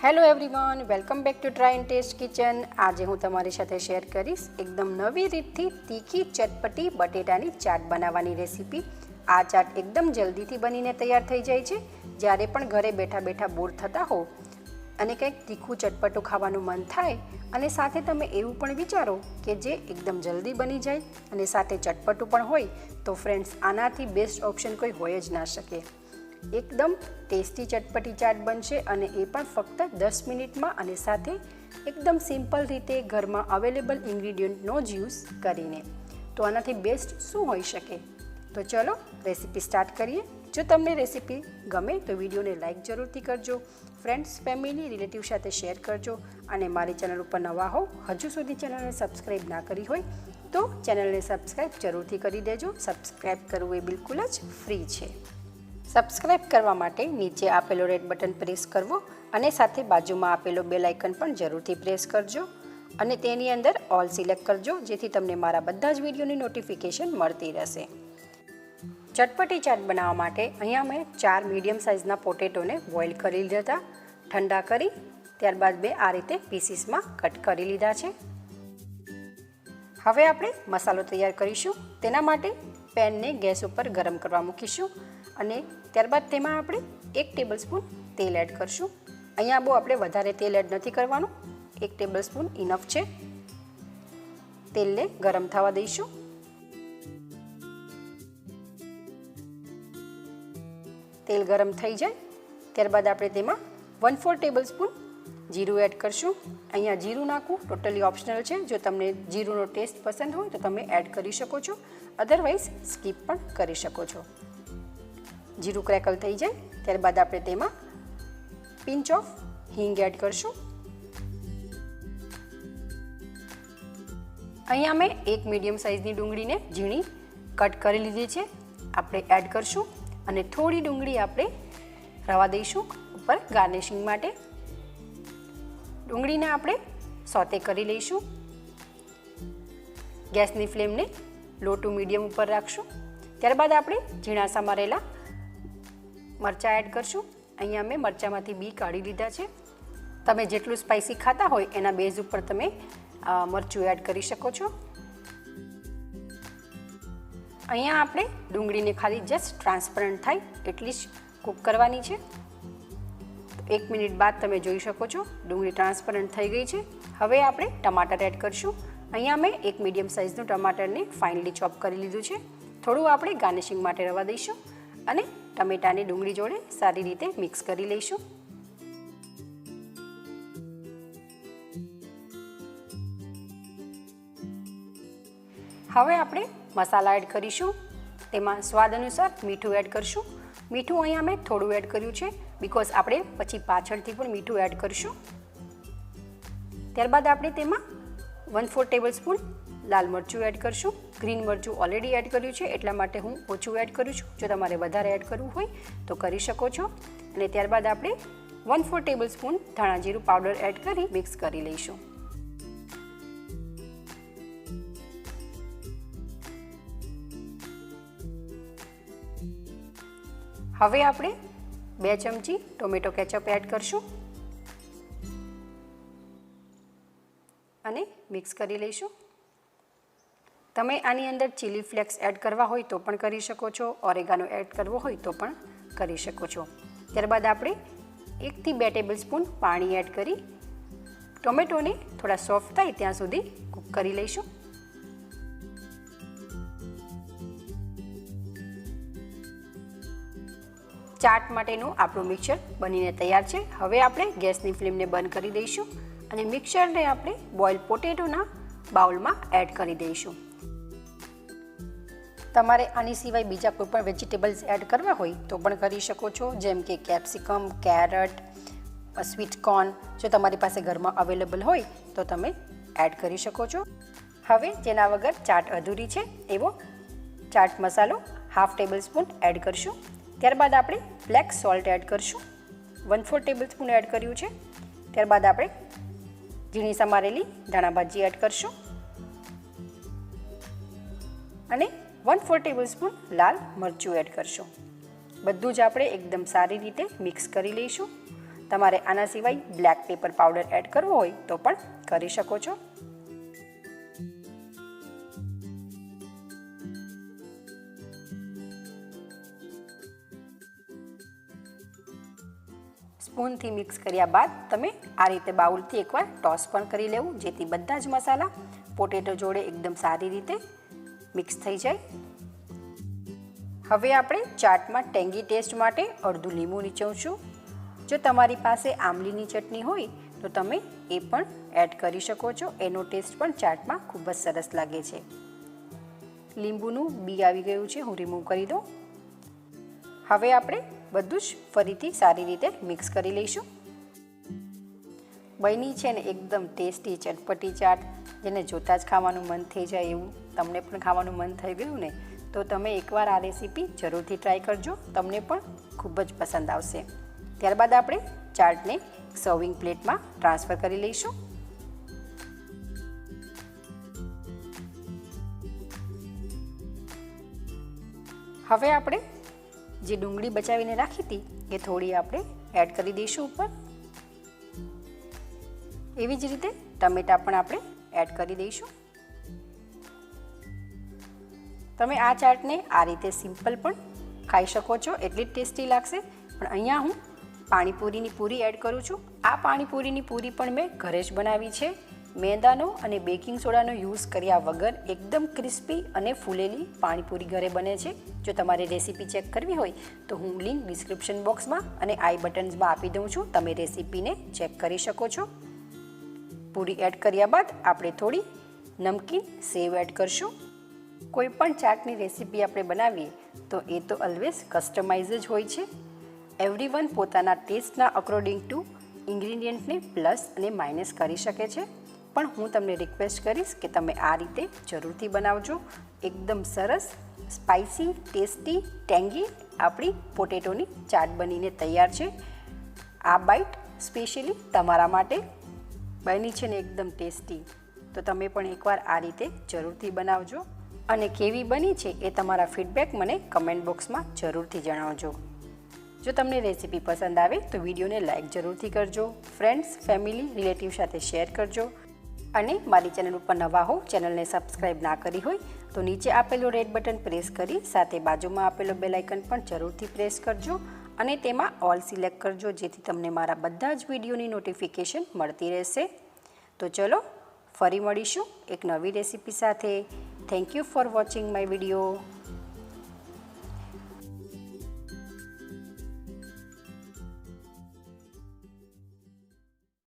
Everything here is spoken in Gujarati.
Hello everyone, welcome back to try and taste kitchen. આજે હું તમારી સાથે શેર કરીશ એકદમ નવી રીતથી તીખી ચટપટી બટેટાની ચાટ બનાવવાની રેસીપી। આ ચાટ એકદમ જલ્દીથી બનીને તૈયાર થઈ જાય છે। જ્યારે પણ ઘરે બેઠા બેઠા બોર થતા હો અને કંઈક તીખું ચટપટું ખાવાનું મન થાય અને સાથે તમે એવું પણ વિચારો કે જે એકદમ જલ્દી બની જાય અને સાથે ચટપટું પણ હોય, તો ફ્રેન્ડ્સ આનાથી બેસ્ટ ઓપ્શન કોઈ હોય જ ના શકે। એકદમ ટેસ્ટી ચટપટી ચાટ બનશે અને એ પણ ફક્ત 10 મિનિટમાં અને સાથે એકદમ સિમ્પલ રીતે ઘરમાં અવેલેબલ ઇન્ગ્રીડિયન્ટનો જ યુઝ કરીને। તો આનાથી બેસ્ટ શું હોઈ શકે? તો ચલો રેસીપી સ્ટાર્ટ કરીએ। જો તમને રેસીપી ગમે તો વિડીયોને લાઇક જરૂરથી કરજો, ફ્રેન્ડ્સ, ફેમિલી, રિલેટિવ સાથે શેર કરજો અને મારી ચેનલ ઉપર નવા હો, હજુ સુધી ચેનલને સબસ્ક્રાઈબ ના કરી હોય તો ચેનલને સબસ્ક્રાઈબ જરૂરથી કરી દેજો। સબસ્ક્રાઈબ કરવું એ બિલકુલ જ ફ્રી છે। સબસ્ક્રાઈબ કરવા માટે નીચે આપેલો રેડ બટન પ્રેસ કરવો અને સાથે બાજુમાં આપેલો બેલ આઇકન પણ જરૂરથી પ્રેસ કરજો અને તેની અંદર ઓલ સિલેક્ટ કરજો, જેથી તમને મારા બધા જ વિડીયોની નોટિફિકેશન મળતી રહેશે। ચટપટી ચાટ બનાવવા માટે અહીંયા મેં 4 મીડિયમ સાઇઝના પોટેટોને બોઇલ કરી લીધા હતા, ઠંડા કરી ત્યારબાદ મેં આ રીતે પીસીસમાં કટ કરી લીધા છે। હવે આપણે મસાલો તૈયાર કરીશું। તેના માટે પેનને ગેસ ઉપર ગરમ કરવા મૂકીશું અને ત્યારબાદ તેમાં આપણે 1 ટેબલસ્પૂન તેલ એડ કરશું। અહીંયા બહુ આપણે વધારે તેલ એડ નથી કરવાનું, 1 ટેબલસ્પૂન ઇનફ છે। તેલને ગરમ થવા દઈશું। તેલ ગરમ થઈ જાય ત્યારબાદ આપણે તેમાં 1/4 ટેબલસ્પૂન જીરું એડ કરશું। અહીંયા જીરું નાખવું ટોટલી ઓપ્શનલ છે। જો તમને જીરુંનો ટેસ્ટ પસંદ હોય તો તમે એડ કરી શકો છો, અધરવાઇઝ સ્કીપ પણ કરી શકો છો। જીરું ક્રેકલ થઈ જાય ત્યારબાદ આપણે તેમાં પિંચ ઓફ હિંગ એડ કરશું। અહીંયા મેં 1 મીડિયમ સાઇઝની ડુંગળીને ઝીણી કટ કરી લીધી છે, આપણે એડ કરશું અને થોડી ડુંગળી આપણે રવા દઈશું ઉપર ગાર્નિશિંગ માટે। ડુંગળીને આપણે સોતે કરી લઈશું। ગેસની ફ્લેમને લો ટુ મીડિયમ ઉપર રાખશું। ત્યારબાદ આપણે ઝીણા સમારેલા મરચાં એડ કરશું। અહીંયા મેં મરચાંમાંથી બી કાઢી લીધા છે। તમે જેટલું સ્પાઇસી ખાતા હોય એના બેઝ ઉપર તમે મરચું એડ કરી શકો છો। અહીંયા આપણે ડુંગળીને ખાલી જસ્ટ ટ્રાન્સપરન્ટ થાય એટલી જ કૂક કરવાની છે। 1 મિનિટ બાદ તમે જોઈ શકો છો ડુંગળી ટ્રાન્સપરન્ટ થઈ ગઈ છે। હવે આપણે ટમાટર એડ કરશું। અહીંયા મેં 1 મીડિયમ સાઇઝનું ટમાટરને ફાઇનલી ચોપ કરી લીધું છે। થોડું આપણે ગાર્નિશિંગ માટે રવા દઈશું અને ટમેટાની ડુંગળી જોડે સારી રીતે મિક્સ કરી લઈશું। હવે આપણે મસાલા એડ કરીશું। તેમાં સ્વાદ અનુસાર મીઠું એડ કરશું। મીઠું અહીંયા મેં થોડું એડ કર્યું છે બિકોઝ આપણે પછી પાછળથી પણ મીઠું એડ કરશું। ત્યારબાદ આપણે તેમાં 1/4 ટેબલસ્પૂન લાલ મરચું એડ કરશું। ગ્રીન મરચું ઓલરેડી એડ કર્યું છે એટલા માટે હું ઓછું એડ કરું છું, જો તમારે વધારે એડ કરવું હોય તો કરી શકો છો। અને ત્યારબાદ આપણે 1/4 ટેબલસ્પૂન ધાણા જીરું પાવડર એડ કરી મિક્સ કરી લઈશું। હવે આપણે 2 ચમચી ટોમેટો કેચઅપ એડ કરશું અને મિક્સ કરી લઈશું। તમે આની અંદર ચીલી ફ્લેક્સ એડ કરવા હોય તો પણ કરી શકો છો, ઓરેગાનો એડ કરવો હોય તો પણ કરી શકો છો। ત્યારબાદ આપણે 1 થી 2 ટેબલસ્પૂન પાણી એડ કરી ટોમેટોને થોડા સોફ્ટ થાય ત્યાં સુધી કૂક કરી લઈશું। ચાટ માટેનું આપણું મિક્સર બનીને તૈયાર છે। હવે આપણે ગેસની ફ્લેમને બંધ કરી દઈશું અને મિક્સરને આપણે બોઇલ પોટેટોના બાઉલમાં એડ કરી દઈશું। તમારે આની સિવાય બીજા કોઈ પણ વેજીટેબલ્સ એડ કરવા હોય તો પણ કરી શકો છો, જેમ કે કેપ્સિકમ, કેરટ, સ્વીટ કોર્ન, જો તમારી પાસે ઘરમાં અવેલેબલ હોય તો તમે એડ કરી શકો છો। હવે જેના વગર ચાટ અધૂરી છે એવો ચાટ મસાલો 1/2 ટેબલસ્પૂન એડ કરશું। ત્યારબાદ આપણે બ્લેક સોલ્ટ એડ કરશું, 1/4 ટેબલસ્પૂન એડ કર્યું છે। ત્યારબાદ આપણે ઝીણી સમારેલી ધાણા ભાજી એડ કરશું અને 1/4 ટેબલસ્પૂન લાલ મરચું એડ કરશું। બધું જ આપણે એકદમ સારી રીતે મિક્સ કરી લઈશું। તમારે આના સિવાય બ્લેક પેપર પાવડર એડ કરવો હોય તો પણ કરી શકો છો. સ્પૂનથી મિક્સ કર્યા બાદ તમે આ રીતે બાઉલથી એકવાર ટોસ પણ કરી લેવું, જેથી બધા જ મસાલા પોટેટો જોડે એકદમ સારી રીતે મિક્સ થઈ જાય. હવે આપણે ચાટમાં ટેંગી ટેસ્ટ માટે અડધું લીંબુ નીચોવશું. જો તમારી પાસે આમલીની ચટણી હોય તો તમે એ પણ એડ કરી શકો છો. એનો ટેસ્ટ પણ ચાટમાં ખૂબ જ સરસ લાગે છે. લીંબુનું બી આવી ગયું છે, હું રિમૂવ કરી દઉં. હવે આપણે બધું જ ફરીથી સારી રીતે મિક્સ કરી લઈશું. બની છે ને એકદમ ટેસ્ટી ચટપટી ચાટ, જેને જોતાં જ ખાવાનું મન થઈ જાય એવું. તમને પણ ખાવાનું મન થઈ ગયું ને, તો તમે એકવાર આ રેસીપી જરૂરથી ટ્રાય કરજો, તમને પણ ખૂબ જ પસંદ આવશે. ત્યારબાદ આપણે ચાટને સર્વિંગ પ્લેટમાં ટ્રાન્સફર કરી લઈશું. હવે આપણે જે ડુંગળી બચાવીને રાખી હતી એ થોડી આપણે એડ કરી દઈશું ઉપર. એવી જ રીતે ટમેટાં પણ આપણે એડ કરી દઈશું. તમે આ ચાટને આ રીતે સિમ્પલ પણ ખાઈ શકો છો, એટલી જ ટેસ્ટી લાગશે. પણ અહીંયા હું પાણીપુરીની પૂરી એડ કરું છું. આ પાણીપુરીની પૂરી પણ મેં ઘરે જ બનાવી છે. મેંદાનો અને બેકિંગ સોડાનો યુઝ કર્યા વગર એકદમ ક્રિસ્પી અને ફૂલેલી પાણીપુરી ઘરે બને છે. જો તમારે રેસીપી ચેક કરવી હોય તો હું લિંક ડિસ્ક્રિપ્શન બોક્સમાં અને આઈ બટન્સમાં આપી દઉં છું, તમે રેસીપીને ચેક કરી શકો છો. પૂરી એડ કર્યા બાદ આપણે થોડી નમકીન સેવ એડ કરશું. કોઈ પણ ચાટની રેસીપી આપણે બનાવીએ તો એ તો ઓલવેઝ કસ્ટમાઇઝ જ હોય છે. એવરીવન પોતાના ટેસ્ટના અકોર્ડિંગ ટુ ઇન્ગ્રીડિયન્ટને પ્લસ અને માઇનસ કરી શકે છે. પણ હું તમને રિક્વેસ્ટ કરીશ કે તમે આ રીતે જરૂરથી બનાવજો. એકદમ સરસ સ્પાઇસી, ટેસ્ટી, ટેંગી આપણી પોટેટોની ચાટ બનીને તૈયાર છે. આ બાઇટ સ્પેશિયલી તમારા માટે બની છે ને એકદમ ટેસ્ટી. તો તમે પણ એકવાર આ રીતે જરૂરથી બનાવજો અને કેવી બની છે એ તમારા ફીડબેક મને કમેન્ટ બોક્સમાં જરૂરથી જણાવજો. જો તમને રેસીપી પસંદ આવે તો વિડીયોને લાઇક જરૂરથી કરજો. ફ્રેન્ડ્સ, ફેમિલી, રિલેટિવ સાથે શેર કરજો. અને મારી ચેનલ ઉપર નવા હો, ચેનલને સબસ્ક્રાઈબ ના કરી હોય તો નીચે આપેલો રેડ બટન પ્રેસ કરી સાથે બાજુમાં આપેલો બેલ આઇકન પણ જરૂરથી પ્રેસ કરજો અને તેમાં ઓલ સિલેક્ટ કરજો, જેથી તમને મારા બધા જ વિડીયોની નોટિફિકેશન મળતી રહેશે. તો ચલો ફરી મળીશું એક નવી રેસીપી સાથે. Thank you for watching my video.